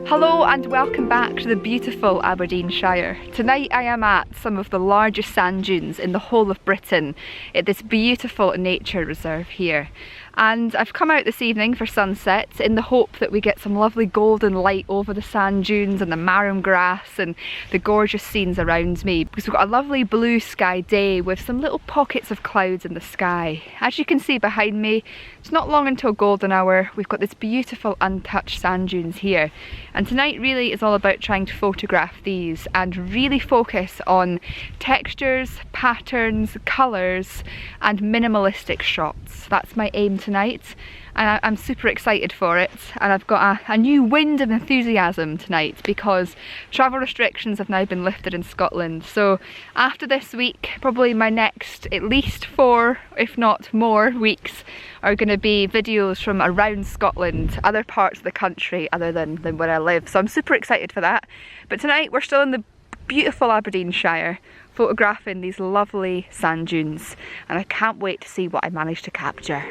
Hello and welcome back to the beautiful Aberdeenshire. Tonight I am at some of the largest sand dunes in the whole of Britain at this beautiful nature reserve here. And I've come out this evening for sunset in the hope that we get some lovely golden light over the sand dunes and the marram grass and the gorgeous scenes around me, because we've got a lovely blue sky day with some little pockets of clouds in the sky. As you can see behind me, it's not long until golden hour. We've got this beautiful untouched sand dunes here, and tonight really is all about trying to photograph these and really focus on textures, patterns, colours and minimalistic shots. That's my aim tonight, and I'm super excited for it, and I've got a new wind of enthusiasm tonight because travel restrictions have now been lifted in Scotland. So after this week, probably my next at least 4 if not more weeks are going to be videos from around Scotland, other parts of the country other than where I live. So I'm super excited for that. But tonight we're still in the beautiful Aberdeenshire, photographing these lovely sand dunes, and I can't wait to see what I managed to capture.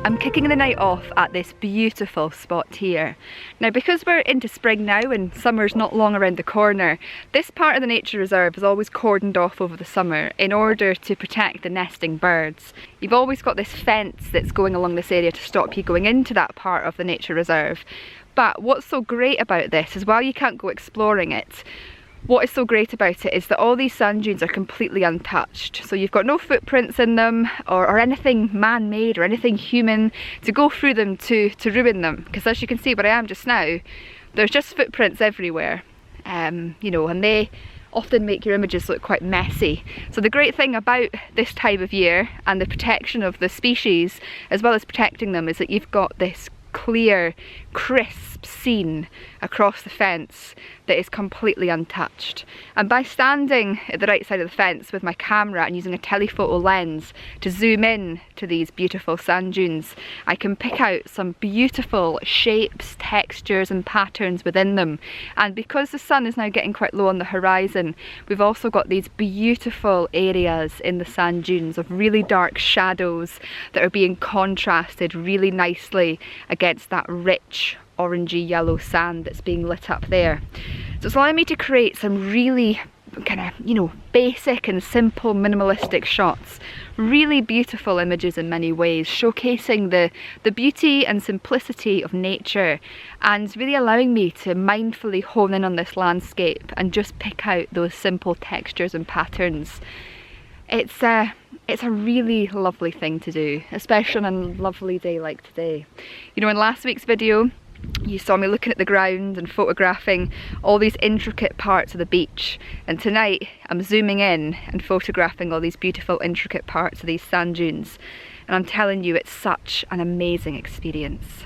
I'm kicking the night off at this beautiful spot here. Now, because we're into spring now and summer's not long around the corner, this part of the nature reserve is always cordoned off over the summer in order to protect the nesting birds. You've always got this fence that's going along this area to stop you going into that part of the nature reserve. But what's so great about this is while you can't go exploring it, what is so great about it is that all these sand dunes are completely untouched. So you've got no footprints in them or anything man-made or anything human to go through them to ruin them. Because as you can see where I am just now, there's just footprints everywhere. You know, and they often make your images look quite messy. So the great thing about this time of year and the protection of the species, as well as protecting them, is that you've got this clear, crisp scene across the fence that is completely untouched. And by standing at the right side of the fence with my camera and using a telephoto lens to zoom in to these beautiful sand dunes, I can pick out some beautiful shapes, textures and patterns within them. And because the sun is now getting quite low on the horizon, we've also got these beautiful areas in the sand dunes of really dark shadows that are being contrasted really nicely against that rich orangey yellow sand that's being lit up there. So it's allowing me to create some really kind of, you know, basic and simple minimalistic shots, really beautiful images in many ways, showcasing the beauty and simplicity of nature and really allowing me to mindfully hone in on this landscape and just pick out those simple textures and patterns. It's a really lovely thing to do, especially on a lovely day like today. You know, in last week's video you saw me looking at the ground and photographing all these intricate parts of the beach, and tonight I'm zooming in and photographing all these beautiful intricate parts of these sand dunes, and I'm telling you, it's such an amazing experience.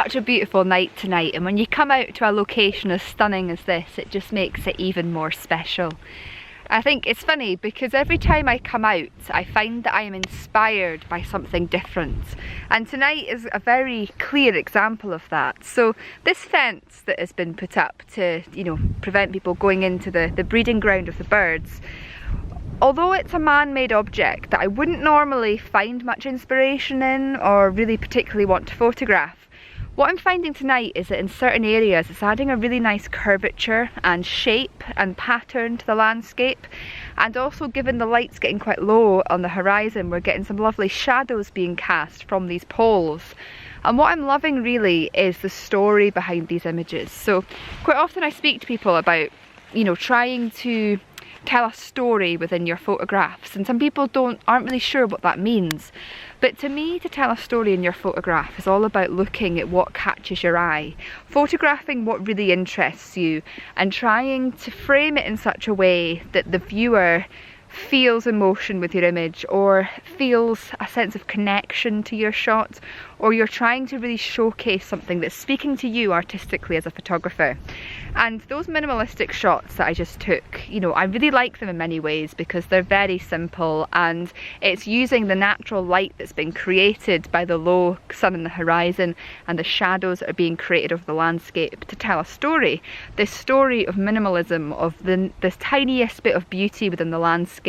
such a beautiful night tonight, and when you come out to a location as stunning as this, it just makes it even more special. I think it's funny because every time I come out I find that I am inspired by something different, and tonight is a very clear example of that. So this fence that has been put up to, you know, prevent people going into the breeding ground of the birds, although it's a man-made object that I wouldn't normally find much inspiration in or really particularly want to photograph, what I'm finding tonight is that in certain areas it's adding a really nice curvature and shape and pattern to the landscape, and also given the light's getting quite low on the horizon, we're getting some lovely shadows being cast from these poles. And what I'm loving really is the story behind these images. So quite often I speak to people about, you know, trying to tell a story within your photographs, and some people aren't really sure what that means. But to me, to tell a story in your photograph is all about looking at what catches your eye, photographing what really interests you, and trying to frame it in such a way that the viewer feels emotion with your image, or feels a sense of connection to your shot, or you're trying to really showcase something that's speaking to you artistically as a photographer. And those minimalistic shots that I just took, you know, I really like them in many ways because they're very simple, and it's using the natural light that's been created by the low sun in the horizon and the shadows that are being created over the landscape to tell a story. This story of minimalism, of this tiniest bit of beauty within the landscape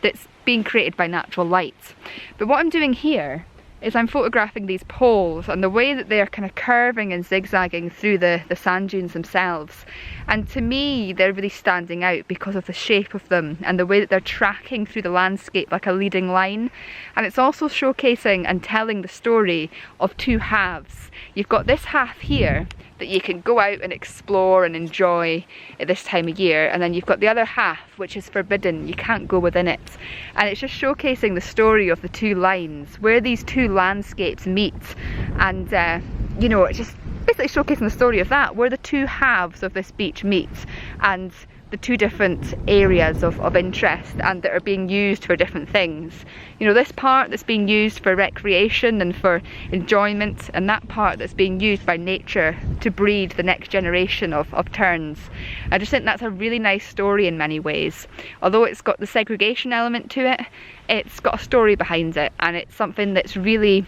that's being created by natural light. But what I'm doing here is I'm photographing these poles and the way that they're kind of curving and zigzagging through the sand dunes themselves. And to me, they're really standing out because of the shape of them and the way that they're tracking through the landscape like a leading line. And it's also showcasing and telling the story of two halves. You've got this half here that you can go out and explore and enjoy at this time of year, and then you've got the other half which is forbidden, you can't go within it. And it's just showcasing the story of the two lines, where these two landscapes meet, and you know, it's just basically showcasing the story of that, where the two halves of this beach meet, and the two different areas of interest and that are being used for different things. You know, this part that's being used for recreation and for enjoyment, and that part that's being used by nature to breed the next generation of terns. I just think that's a really nice story in many ways. Although it's got the segregation element to it, it's got a story behind it, and it's something that's really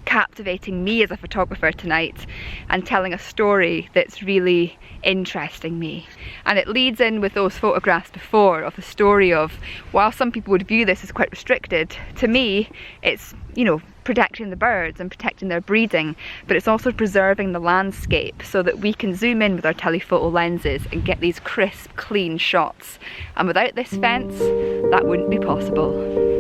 captivating me as a photographer tonight and telling a story that's really interesting me. And it leads in with those photographs before of the story of, while some people would view this as quite restricted, to me it's, you know, protecting the birds and protecting their breeding, but it's also preserving the landscape so that we can zoom in with our telephoto lenses and get these crisp, clean shots. And without this fence, that wouldn't be possible.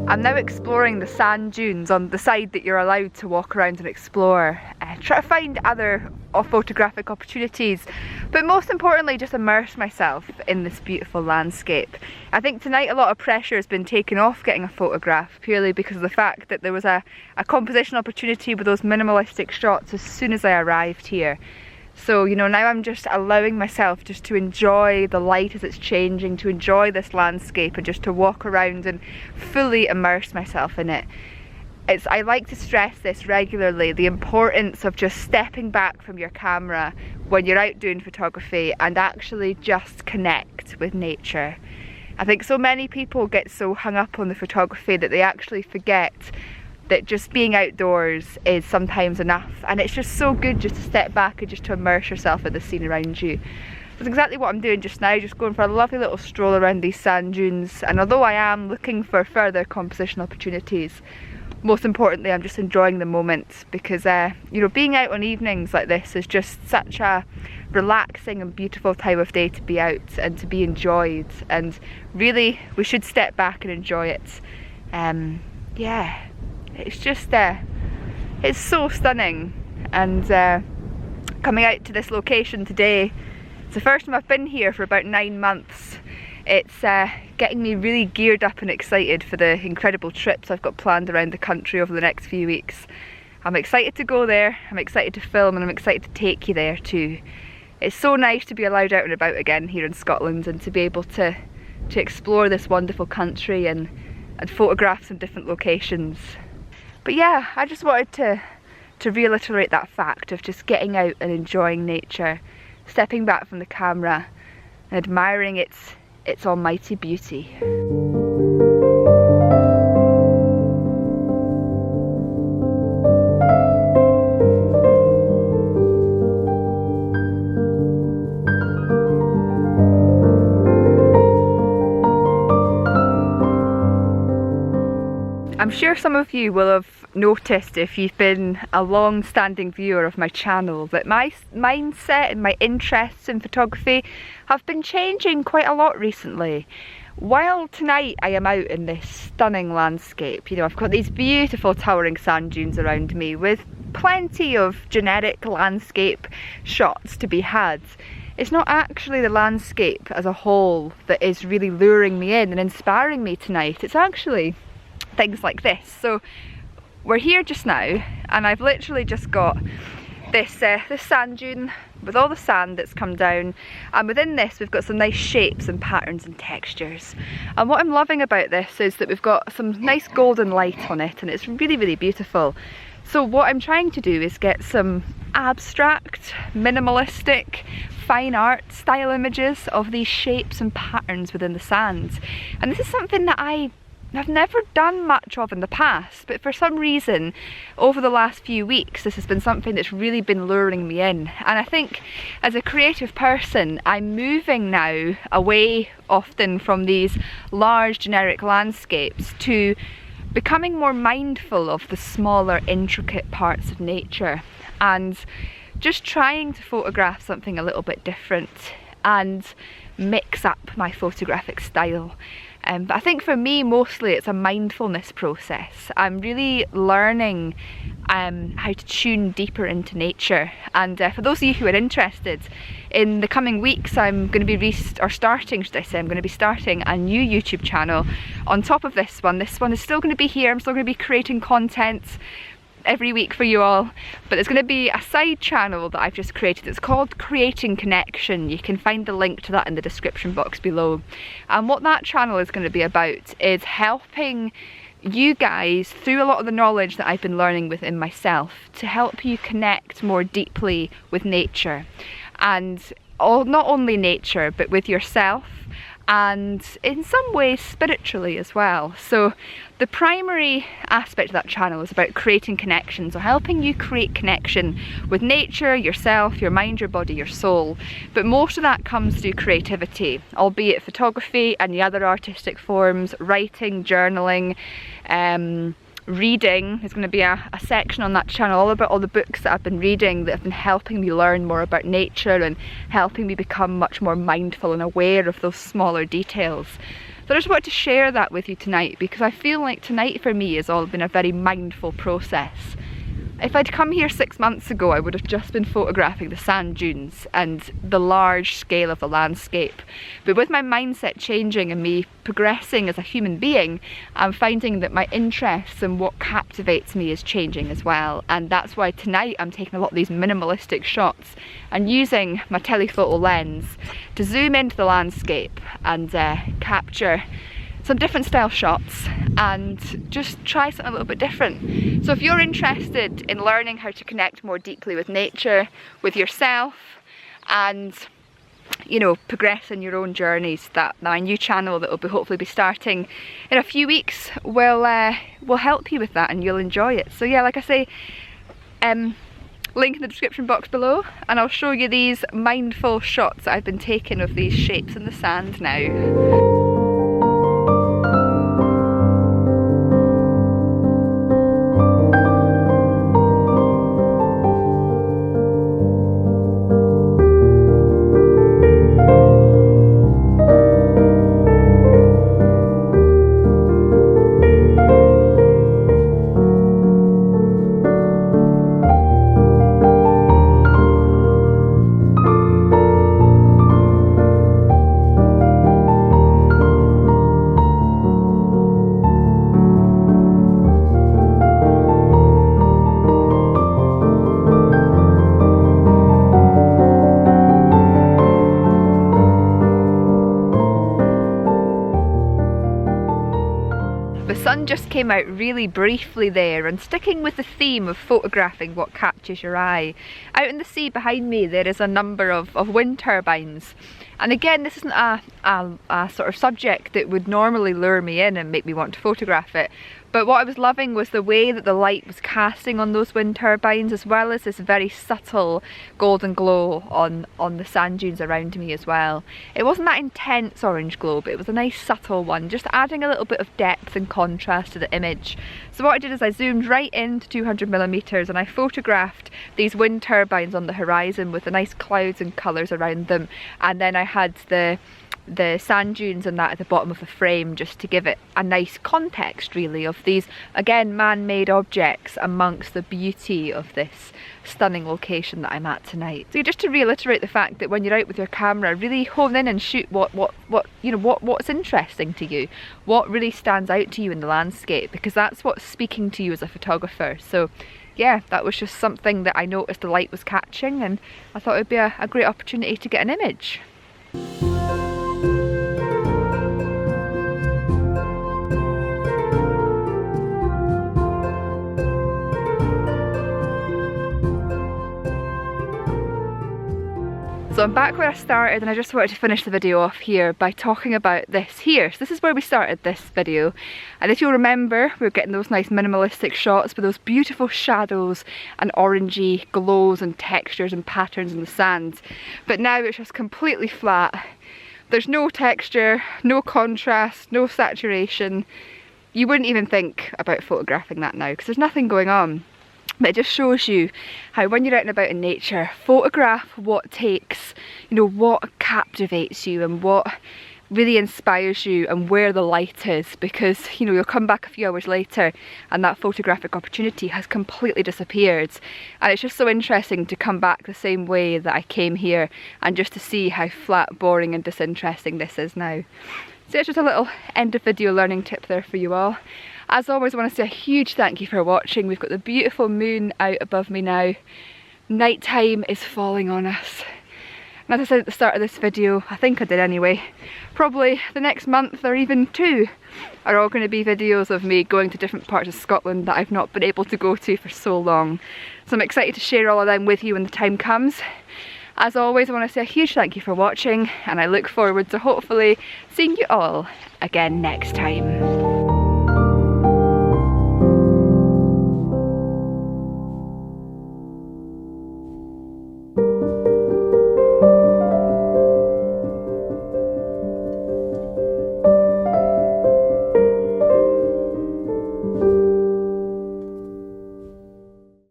I'm now exploring the sand dunes on the side that you're allowed to walk around and explore. Try to find other photographic opportunities, but most importantly just immerse myself in this beautiful landscape. I think tonight a lot of pressure has been taken off getting a photograph purely because of the fact that there was a composition opportunity with those minimalistic shots as soon as I arrived here. So, you know, now I'm just allowing myself just to enjoy the light as it's changing, to enjoy this landscape and just to walk around and fully immerse myself in it. I like to stress this regularly, the importance of just stepping back from your camera when you're out doing photography and actually just connect with nature. I think so many people get so hung up on the photography that they actually forget that just being outdoors is sometimes enough, and it's just so good just to step back and just to immerse yourself in the scene around you. That's exactly what I'm doing just now, just going for a lovely little stroll around these sand dunes, and although I am looking for further composition opportunities, most importantly I'm just enjoying the moment, because you know, being out on evenings like this is just such a relaxing and beautiful time of day to be out and to be enjoyed, and really we should step back and enjoy it. Yeah, it's just it's so stunning. And coming out to this location today, it's the first time I've been here for about 9 months. It's getting me really geared up and excited for the incredible trips I've got planned around the country over the next few weeks. I'm excited to go there, I'm excited to film, and I'm excited to take you there too. It's so nice to be allowed out and about again here in Scotland, and to be able to explore this wonderful country and photograph some different locations. But yeah, I just wanted to reiterate that fact of just getting out and enjoying nature, stepping back from the camera and admiring its almighty beauty. I'm sure some of you will have noticed, if you've been a long-standing viewer of my channel, that my mindset and my interests in photography have been changing quite a lot recently. While tonight I am out in this stunning landscape, you know, I've got these beautiful towering sand dunes around me with plenty of generic landscape shots to be had. It's not actually the landscape as a whole that is really luring me in and inspiring me tonight. It's actually things like this. So we're here just now, and I've literally just got this sand dune with all the sand that's come down, and within this we've got some nice shapes and patterns and textures. And what I'm loving about this is that we've got some nice golden light on it, and it's really, really beautiful. So what I'm trying to do is get some abstract, minimalistic, fine art style images of these shapes and patterns within the sand. And this is something that I've never done much of in the past, but for some reason over the last few weeks this has been something that's really been luring me in. And I think as a creative person I'm moving now away often from these large generic landscapes to becoming more mindful of the smaller intricate parts of nature, and just trying to photograph something a little bit different and mix up my photographic style. But I think for me mostly it's a mindfulness process. I'm really learning how to tune deeper into nature, and for those of you who are interested, in the coming weeks I'm going to be starting a new YouTube channel on top of this one. This one is still going to be here, I'm still going to be creating content every week for you all, but there's going to be a side channel that I've just created. It's called Creating Connection. You can find the link to that in the description box below. And what that channel is going to be about is helping you guys, through a lot of the knowledge that I've been learning within myself, to help you connect more deeply with nature, and not only nature but with yourself, and in some ways spiritually as well. So the primary aspect of that channel is about creating connection, so helping you create connection with nature, yourself, your mind, your body, your soul. But most of that comes through creativity, albeit photography and the other artistic forms, writing, journaling, reading. There's going to be a section on that channel all about all the books that I've been reading that have been helping me learn more about nature and helping me become much more mindful and aware of those smaller details. So I just wanted to share that with you tonight, because I feel like tonight for me has all been a very mindful process. If I'd come here 6 months ago, I would have just been photographing the sand dunes and the large scale of the landscape. But with my mindset changing and me progressing as a human being, I'm finding that my interests and what captivates me is changing as well. And that's why tonight I'm taking a lot of these minimalistic shots and using my telephoto lens to zoom into the landscape and capture some different style shots and just try something a little bit different. So if you're interested in learning how to connect more deeply with nature, with yourself, and you know, progress in your own journeys, that my new channel that will be hopefully be starting in a few weeks will help you with that, and you'll enjoy it. So yeah, like I say, link in the description box below, and I'll show you these mindful shots that I've been taking of these shapes in the sand now. The sun just came out really briefly there, and sticking with the theme of photographing what catches your eye, out in the sea behind me there is a number of wind turbines. And again, this isn't a sort of subject that would normally lure me in and make me want to photograph it. But what I was loving was the way that the light was casting on those wind turbines, as well as this very subtle golden glow on the sand dunes around me as well. It wasn't that intense orange glow, but it was a nice subtle one, just adding a little bit of depth and contrast to the image. So what I did is I zoomed right into 200mm and I photographed these wind turbines on the horizon with the nice clouds and colours around them, and then I had the sand dunes and that at the bottom of the frame, just to give it a nice context really of these, again, man-made objects amongst the beauty of this stunning location that I'm at tonight. So just to reiterate the fact that when you're out with your camera, really hone in and shoot what's interesting to you, what really stands out to you in the landscape, because that's what's speaking to you as a photographer. So yeah, that was just something that I noticed the light was catching, and I thought it would be a great opportunity to get an image. So I'm back where I started, and I just wanted to finish the video off here by talking about this here. So this is where we started this video, and if you'll remember, we were getting those nice minimalistic shots with those beautiful shadows and orangey glows and textures and patterns in the sand. But now it's just completely flat. There's no texture, no contrast, no saturation. You wouldn't even think about photographing that now because there's nothing going on. But it just shows you how when you're out and about in nature, photograph what takes, you know, what captivates you and what really inspires you and where the light is, because, you know, you'll come back a few hours later and that photographic opportunity has completely disappeared. And it's just so interesting to come back the same way that I came here and just to see how flat, boring and disinteresting this is now. So it's just a little end of video learning tip there for you all. As always, I want to say a huge thank you for watching. We've got the beautiful moon out above me now. Nighttime is falling on us. And as I said at the start of this video, I think I did anyway, probably the next month or even two are all going to be videos of me going to different parts of Scotland that I've not been able to go to for so long. So I'm excited to share all of them with you when the time comes. As always, I want to say a huge thank you for watching, and I look forward to hopefully seeing you all again next time.